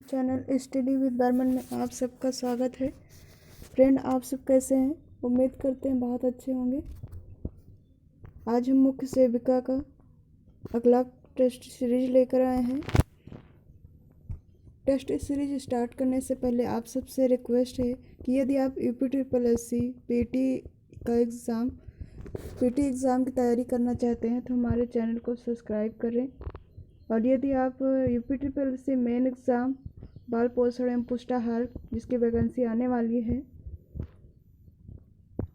Channel study with Burman में आप सबका स्वागत है। फ्रेंड, आप सब कैसे हैं? उम्मीद करते हैं बहुत अच्छे होंगे। आज हम मुख्य सेविका का अगला टेस्ट सीरीज लेकर आए हैं। टेस्ट सीरीज स्टार्ट करने से पहले आप सबसे रिक्वेस्ट है कि यदि आप UPSSC पीटी एग्ज़ाम की तैयारी करना चाहते हैं तो हमारे चैनल को सब्सक्राइब करें। और यदि आप UPSSC मेन एग्ज़ाम बाल पोषण एवं पुष्टाहार जिसकी वैकेंसी आने वाली है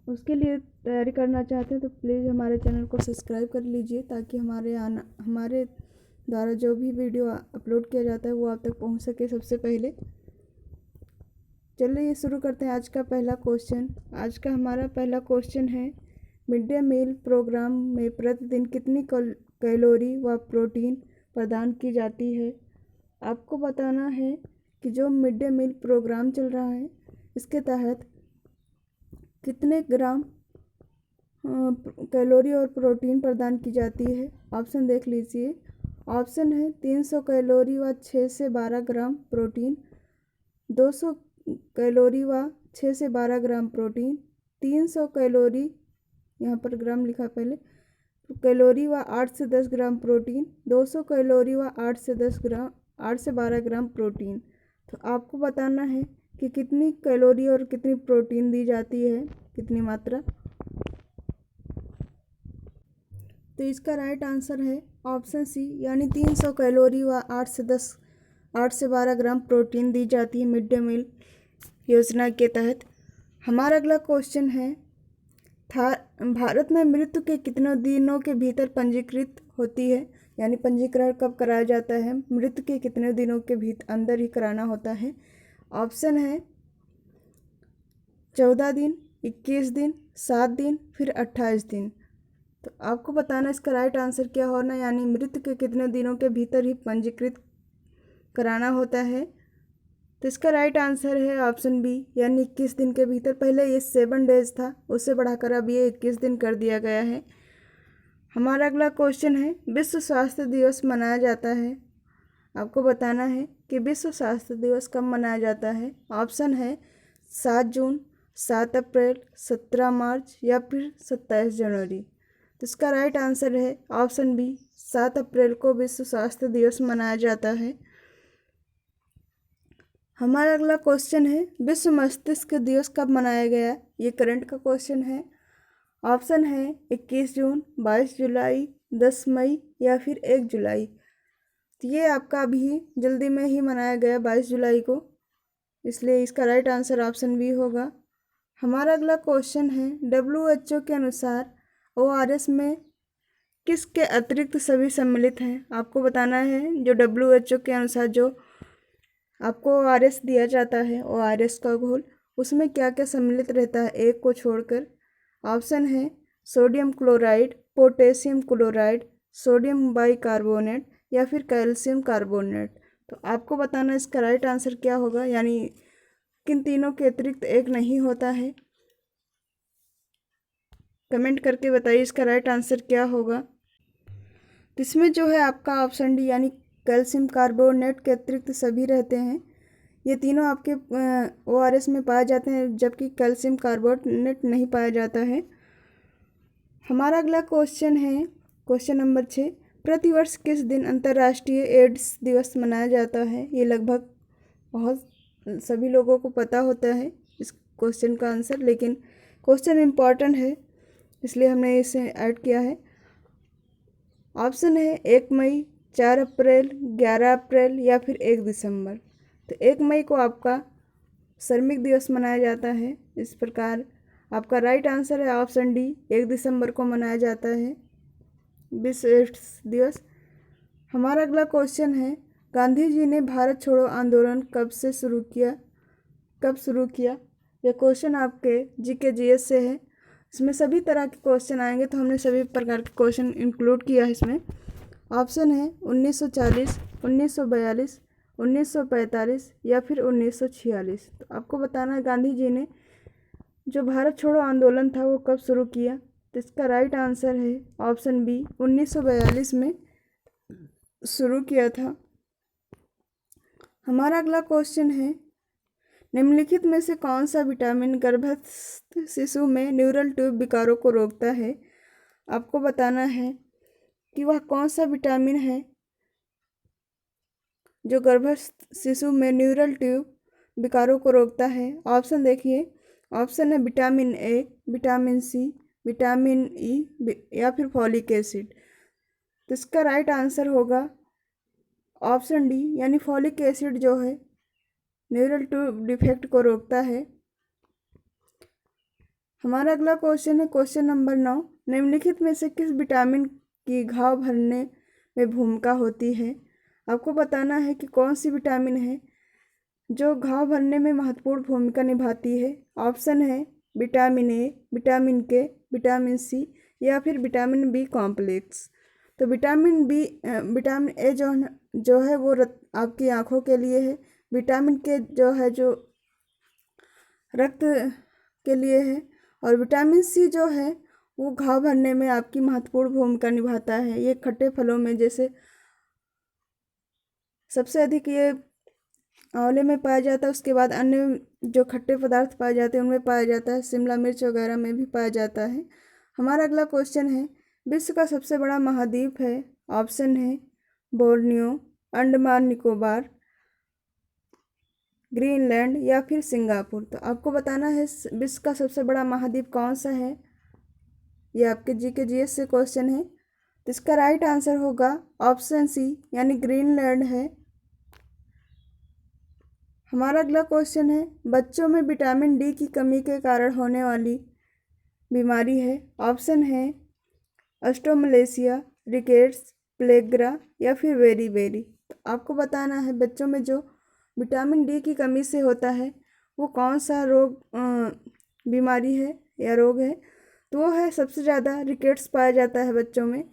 उसके लिए तैयारी करना चाहते हैं तो प्लीज़ हमारे चैनल को सब्सक्राइब कर लीजिए, ताकि हमारे द्वारा जो भी वीडियो अपलोड किया जाता है वो आप तक पहुंच सके सबसे पहले। चलिए शुरू करते हैं आज का पहला क्वेश्चन। आज का हमारा पहला क्वेश्चन है, मिड डे मील प्रोग्राम में प्रतिदिन कितनी कैलोरी व प्रोटीन प्रदान की जाती है। आपको बताना है कि जो मिड डे मील प्रोग्राम चल रहा है इसके तहत कितने ग्राम कैलोरी और प्रोटीन प्रदान की जाती है। ऑप्शन देख लीजिए। ऑप्शन है 300 कैलोरी व 6 से 12 ग्राम प्रोटीन, 200 कैलोरी व 6 से 12 ग्राम प्रोटीन, 300 कैलोरी, यहाँ पर ग्राम लिखा पहले, कैलोरी व 8 से 10 ग्राम प्रोटीन, 200 कैलोरी व 8 से 12 ग्राम प्रोटीन। तो आपको बताना है कि कितनी कैलोरी और कितनी प्रोटीन दी जाती है, कितनी मात्रा। तो इसका राइट आंसर है ऑप्शन सी, यानी 300 कैलोरी व 8 से 12 ग्राम प्रोटीन दी जाती है मिड डे मील योजना के तहत। हमारा अगला क्वेश्चन है, भारत में मृत्यु के कितने दिनों के भीतर पंजीकृत होती है, यानी पंजीकरण कब कराया जाता है, मृत्यु के कितने दिनों के अंदर ही कराना होता है। ऑप्शन है 14 दिन, 21 दिन, 7 दिन, फिर 28 दिन। तो आपको बताना इसका राइट आंसर क्या होना, यानी मृत्यु के कितने दिनों के भीतर ही पंजीकृत कराना होता है। तो इसका राइट आंसर है ऑप्शन बी, यानी 21 दिन के भीतर। पहले ये 7 डेज था, उससे बढ़ाकर अब ये 21 दिन कर दिया गया है। हमारा अगला क्वेश्चन है, विश्व स्वास्थ्य दिवस मनाया जाता है। आपको बताना है कि विश्व स्वास्थ्य दिवस कब मनाया जाता है। ऑप्शन है 7 जून, 7 अप्रैल, 17 मार्च या फिर 27 जनवरी। तो इसका राइट आंसर है ऑप्शन बी, 7 अप्रैल को विश्व स्वास्थ्य दिवस मनाया जाता है। हमारा अगला क्वेश्चन है, विश्व मस्तिष्क दिवस कब मनाया गया। ये करंट का क्वेश्चन है। ऑप्शन है 21 जून, 22 जुलाई, 10 मई या फिर 1 जुलाई। तो ये आपका अभी जल्दी में ही मनाया गया 22 जुलाई को, इसलिए इसका राइट आंसर ऑप्शन बी होगा। हमारा अगला क्वेश्चन है, WHO के अनुसार ORS में किसके अतिरिक्त सभी सम्मिलित हैं। आपको बताना है जो WHO के अनुसार जो आपको ORS दिया जाता है, ORS का घोल, उसमें क्या क्या सम्मिलित रहता है एक को छोड़कर। ऑप्शन है sodium chloride, potassium chloride, sodium bicarbonate या फिर कैल्शियम कार्बोनेट। तो आपको बताना इसका राइट आंसर क्या होगा, यानी किन तीनों के अतिरिक्त एक नहीं होता है। कमेंट करके बताइए इसका राइट आंसर क्या होगा। तो इसमें जो है आपका ऑप्शन डी, यानी कैल्शियम कार्बोनेट के अतिरिक्त सभी रहते हैं। ये तीनों आपके ORS में पाए जाते हैं, जबकि कैल्शियम कार्बोनेट नहीं पाया जाता है। हमारा अगला क्वेश्चन है क्वेश्चन नंबर 6, प्रतिवर्ष किस दिन अंतर्राष्ट्रीय एड्स दिवस मनाया जाता है। ये लगभग बहुत सभी लोगों को पता होता है इस क्वेश्चन का आंसर, लेकिन क्वेश्चन इम्पॉर्टेंट है इसलिए हमने इसे ऐड किया है। ऑप्शन है 1 मई, 4 अप्रैल, 11 अप्रैल या फिर 1 दिसंबर। तो 1 मई को आपका श्रमिक दिवस मनाया जाता है। इस प्रकार आपका राइट आंसर है ऑप्शन डी, 1 दिसंबर को मनाया जाता है विश्व एड्स दिवस। हमारा अगला क्वेश्चन है, गांधी जी ने भारत छोड़ो आंदोलन कब शुरू किया। यह क्वेश्चन आपके GK GS से है। इसमें सभी तरह के क्वेश्चन आएंगे, तो हमने सभी प्रकार के क्वेश्चन इंक्लूड किया है इसमें। ऑप्शन है 1940, 1942, 1945 या फिर 1946। तो आपको बताना है गांधी जी ने जो भारत छोड़ो आंदोलन था वो कब शुरू किया। तो इसका राइट आंसर है ऑप्शन बी, 1942 में शुरू किया था। हमारा अगला क्वेश्चन है, निम्नलिखित में से कौन सा विटामिन गर्भस्थ शिशु में न्यूरल ट्यूब विकारों को रोकता है। आपको बताना है कि वह कौन सा विटामिन है जो गर्भस्थ शिशु में न्यूरल ट्यूब विकारों को रोकता है। ऑप्शन देखिए, ऑप्शन है vitamin A, vitamin C, vitamin E या फिर फॉलिक एसिड। तो इसका राइट आंसर होगा ऑप्शन डी, यानी फॉलिक एसिड जो है न्यूरल ट्यूब डिफेक्ट को रोकता है। हमारा अगला क्वेश्चन है क्वेश्चन नंबर 9, निम्नलिखित में से किस विटामिन की घाव भरने में भूमिका होती है। आपको बताना है कि कौन सी विटामिन है जो घाव भरने में महत्वपूर्ण भूमिका निभाती है। ऑप्शन है विटामिन ए, विटामिन के, विटामिन सी या फिर विटामिन बी कॉम्प्लेक्स। तो विटामिन ए जो है वो आपकी आँखों के लिए है। विटामिन के जो है जो रक्त के लिए है, और विटामिन सी जो है वो घाव भरने में आपकी महत्वपूर्ण भूमिका निभाता है। ये खट्टे फलों में जैसे सबसे अधिक ये आंवले में पाया जाता है, उसके बाद अन्य जो खट्टे पदार्थ पाए जाते हैं उनमें पाया जाता है, शिमला मिर्च वगैरह में भी पाया जाता है। हमारा अगला क्वेश्चन है, विश्व का सबसे बड़ा महाद्वीप है। ऑप्शन है बोर्नियो, अंडमान निकोबार, ग्रीनलैंड या फिर सिंगापुर। तो आपको बताना है विश्व का सबसे बड़ा महाद्वीप कौन सा है। ये आपके GS से क्वेश्चन है। तो इसका राइट आंसर होगा ऑप्शन सी, यानी ग्रीनलैंड है। हमारा अगला क्वेश्चन है, बच्चों में विटामिन डी की कमी के कारण होने वाली बीमारी है। ऑप्शन है ऑस्टोमलेशिया, रिकेट्स, प्लेग्रा या फिर वेरी। तो आपको बताना है बच्चों में जो विटामिन डी की कमी से होता है वो कौन सा बीमारी है या रोग है। तो वो है सबसे ज़्यादा रिकेट्स पाया जाता है बच्चों में,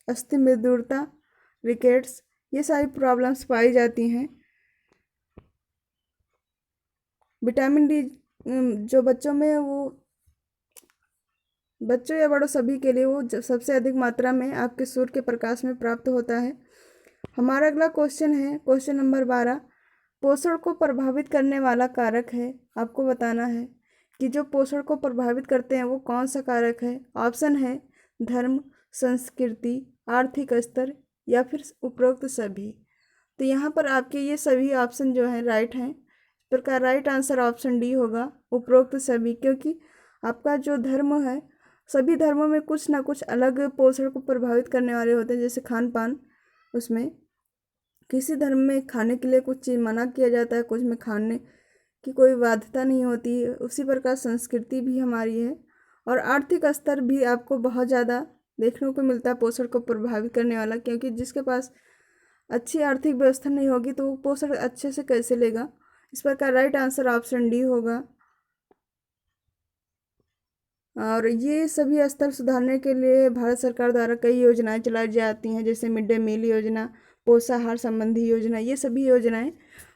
अस्थि मृदुरता, रिकेट्स, ये सारी प्रॉब्लम्स पाई जाती हैं। विटामिन डी जो बच्चों में वो बच्चों या बड़ों सभी के लिए वो सबसे अधिक मात्रा में आपके सूर्य के प्रकाश में प्राप्त होता है। हमारा अगला क्वेश्चन है क्वेश्चन नंबर 12, पोषण को प्रभावित करने वाला कारक है। आपको बताना है कि जो पोषण को प्रभावित करते हैं वो कौन सा कारक है। ऑप्शन है धर्म, संस्कृति, आर्थिक स्तर या फिर उपरोक्त सभी। तो यहाँ पर आपके ये सभी ऑप्शन जो हैं राइट हैं। इस प्रकार राइट आंसर ऑप्शन डी होगा, उपरोक्त सभी, क्योंकि आपका जो धर्म है सभी धर्मों में कुछ ना कुछ अलग पोषण को प्रभावित करने वाले होते हैं। जैसे खान पान, उसमें किसी धर्म में खाने के लिए कुछ चीज़ मना किया जाता है, कुछ में खाने की कोई बाध्यता नहीं होती है। उसी प्रकार संस्कृति भी हमारी है, और आर्थिक स्तर भी आपको बहुत ज़्यादा देखने को मिलता है पोषण को प्रभावित करने वाला, क्योंकि जिसके पास अच्छी आर्थिक व्यवस्था नहीं होगी तो वो पोषण अच्छे से कैसे लेगा। इस प्रकार राइट आंसर ऑप्शन डी होगा। और ये सभी स्तर सुधारने के लिए भारत सरकार द्वारा कई योजनाएं चलाई जाती हैं, जैसे मिड डे मील योजना, पोषाहार संबंधी योजना। ये सभी योजनाएं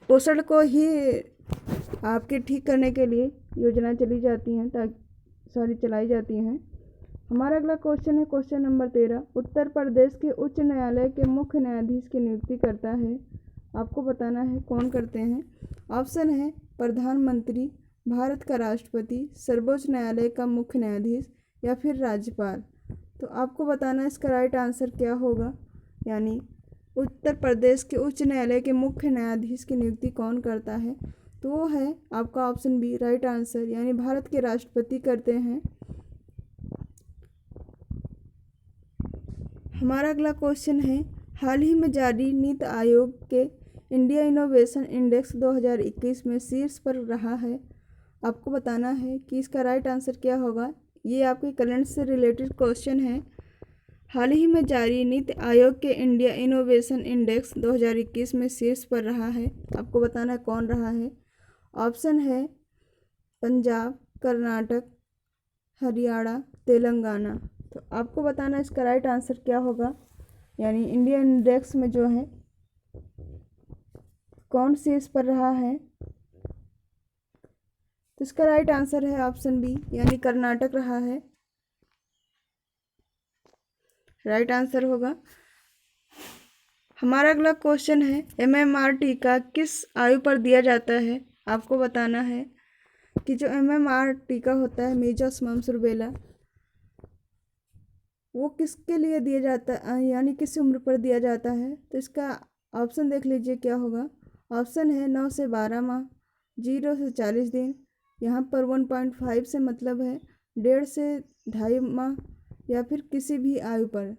पोषण को ही आपके ठीक करने के लिए योजनाएं चलाई जाती हैं। हमारा अगला क्वेश्चन है क्वेश्चन नंबर 13, उत्तर प्रदेश के उच्च न्यायालय के मुख्य न्यायाधीश की नियुक्ति करता है। आपको बताना है कौन करते हैं। ऑप्शन है प्रधानमंत्री, भारत का राष्ट्रपति, सर्वोच्च न्यायालय का मुख्य न्यायाधीश या फिर राज्यपाल। तो आपको बताना है इसका राइट आंसर क्या होगा, यानी उत्तर प्रदेश के उच्च न्यायालय के मुख्य न्यायाधीश की नियुक्ति कौन करता है। तो वो है आपका ऑप्शन बी राइट आंसर, यानी भारत के राष्ट्रपति करते हैं। हमारा अगला क्वेश्चन है, हाल ही में जारी नीति आयोग के इंडिया इनोवेशन इंडेक्स 2021 में शीर्ष पर रहा है। आपको बताना है कि इसका राइट आंसर क्या होगा। ये आपके करंट से रिलेटेड क्वेश्चन है। हाल ही में जारी नीति आयोग के इंडिया इनोवेशन इंडेक्स 2021 में शीर्ष पर रहा है। आपको बताना है कौन रहा है। ऑप्शन है पंजाब, कर्नाटक, हरियाणा, तेलंगाना। तो आपको बताना है इसका राइट आंसर क्या होगा, यानी इंडिया इंडेक्स में जो है कौन शीर्ष पर रहा है। तो इसका राइट आंसर है ऑप्शन बी, यानी कर्नाटक रहा है, राइट आंसर होगा। हमारा अगला क्वेश्चन है MMR टीका किस आयु पर दिया जाता है। आपको बताना है कि जो MMR टीका होता है मीजल्स मम्स रूबेला वो किसके लिए दिया जाता है यानी किस उम्र पर दिया जाता है। तो इसका ऑप्शन देख लीजिए क्या होगा। ऑप्शन है 9 से 12 माह, 0 से 40 दिन, यहाँ पर 1.5 से मतलब है 1.5 से 2.5 माह, या फिर किसी भी आयु पर।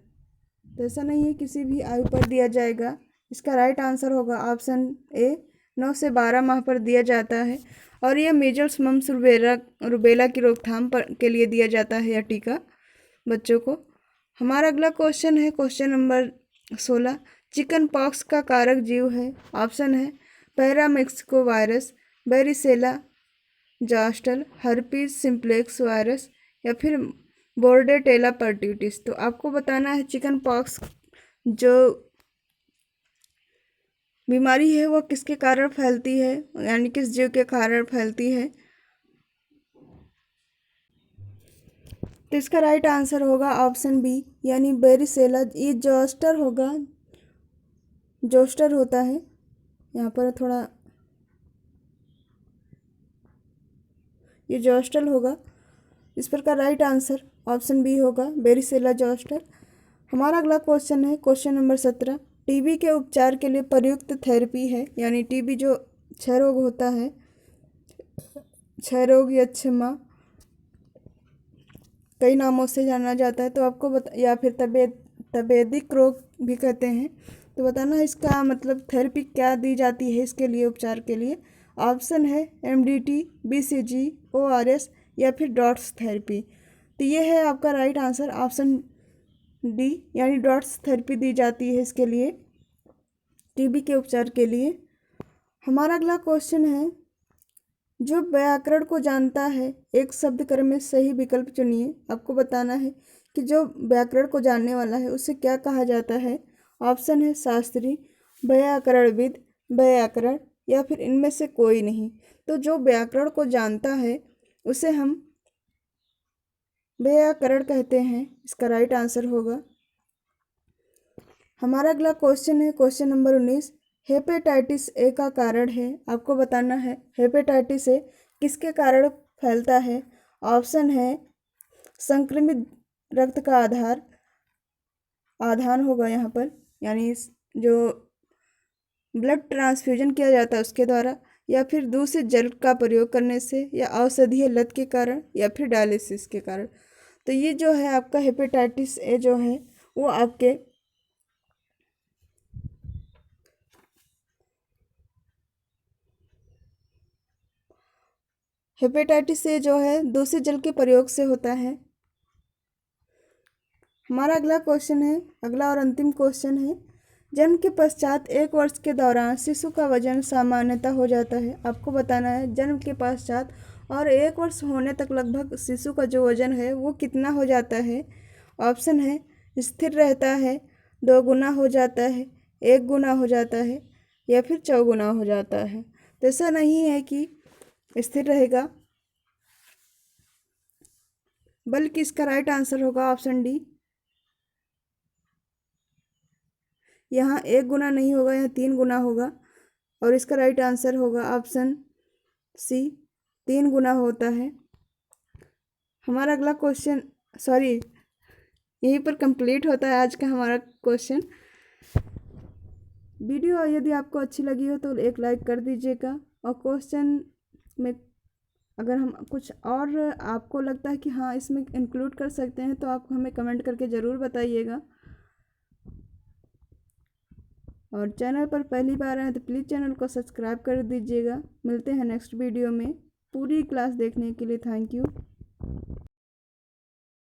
तो ऐसा नहीं है किसी भी आयु पर दिया जाएगा। इसका राइट आंसर होगा ऑप्शन ए 9 से 12 माह पर दिया जाता है। और यह मीजल्स मम्स रूबेला की रोकथाम पर के लिए दिया जाता है यह टीका बच्चों को। हमारा अगला क्वेश्चन है क्वेश्चन नंबर 16। चिकन पॉक्स का कारक जीव है। ऑप्शन है paramyxo virus, varicella zoster, herpes simplex virus, या फिर बोर्डेटेला पर्ट्यूटिस। तो आपको बताना है चिकन पॉक्स जो बीमारी है वो किसके कारण फैलती है यानी किस जीव के कारण फैलती है। तो इसका राइट आंसर होगा ऑप्शन बी यानी बेरिसेला। ये जोस्टर होगा, जोस्टर होता है। यहाँ पर थोड़ा ये जोस्टर होगा। इस पर का राइट आंसर ऑप्शन बी होगा बेरिसेला जोस्टर। हमारा अगला क्वेश्चन है क्वेश्चन नंबर 17। टीबी के उपचार के लिए प्रयुक्त थेरेपी है यानी टीबी जो क्षय रोग होता है, क्षय रोग या क्षमा कई नामों से जाना जाता है, तो आपको या फिर तपेदिक रोग भी कहते हैं। तो बताना इसका मतलब थेरेपी क्या दी जाती है इसके लिए उपचार के लिए। ऑप्शन है MDT, BCG, ORS, या फिर डॉट्स थेरेपी। तो ये है आपका राइट आंसर ऑप्शन डी यानी डॉट्स थेरेपी दी जाती है इसके लिए टीबी के उपचार के लिए। हमारा अगला क्वेश्चन है जो व्याकरण को जानता है एक शब्द क्रम में सही विकल्प चुनिए। आपको बताना है कि जो व्याकरण को जानने वाला है उसे क्या कहा जाता है। ऑप्शन है शास्त्री, व्याकरणविद, व्याकरण, या फिर इनमें से कोई नहीं। तो जो व्याकरण को जानता है उसे हम व्याकरण कहते हैं। इसका राइट आंसर होगा। हमारा अगला क्वेश्चन है क्वेश्चन नंबर 19। हेपेटाइटिस ए का कारण है। आपको बताना है हेपेटाइटिस ए किसके कारण फैलता है। ऑप्शन है संक्रमित रक्त का आधान होगा यहाँ पर यानी जो ब्लड ट्रांसफ्यूजन किया जाता है उसके द्वारा, या फिर दूषित जल का प्रयोग करने से, या औषधीय लत के कारण, या फिर डायलिसिस के कारण। तो ये जो है आपका हेपेटाइटिस ए जो है वो आपके हेपेटाइटिस ए जो है दूषित जल के प्रयोग से होता है। हमारा अगला क्वेश्चन है अगला और अंतिम क्वेश्चन है जन्म के पश्चात 1 वर्ष के दौरान शिशु का वजन सामान्यतः हो जाता है। आपको बताना है जन्म के पश्चात और 1 वर्ष होने तक लगभग शिशु का जो वजन है वो कितना हो जाता है। ऑप्शन है स्थिर रहता है, 2 गुना हो जाता है, 1 गुना हो जाता है, या फिर 4 गुना हो जाता है। तो ऐसा नहीं है कि स्थिर रहेगा, बल्कि इसका राइट आंसर होगा ऑप्शन डी। यहाँ 1 गुना नहीं होगा, यहाँ 3 गुना होगा, और इसका राइट आंसर होगा ऑप्शन सी 3 गुना होता है। हमारा अगला क्वेश्चन यहीं पर कंप्लीट होता है आज का हमारा क्वेश्चन। वीडियो यदि आपको अच्छी लगी हो तो एक लाइक कर दीजिएगा, और क्वेश्चन में अगर हम कुछ और आपको लगता है कि हाँ इसमें इंक्लूड कर सकते हैं तो आप हमें कमेंट करके ज़रूर बताइएगा। और चैनल पर पहली बार आए तो प्लीज़ चैनल को सब्सक्राइब कर दीजिएगा। मिलते हैं नेक्स्ट वीडियो में। पूरी क्लास देखने के लिए थैंक यू।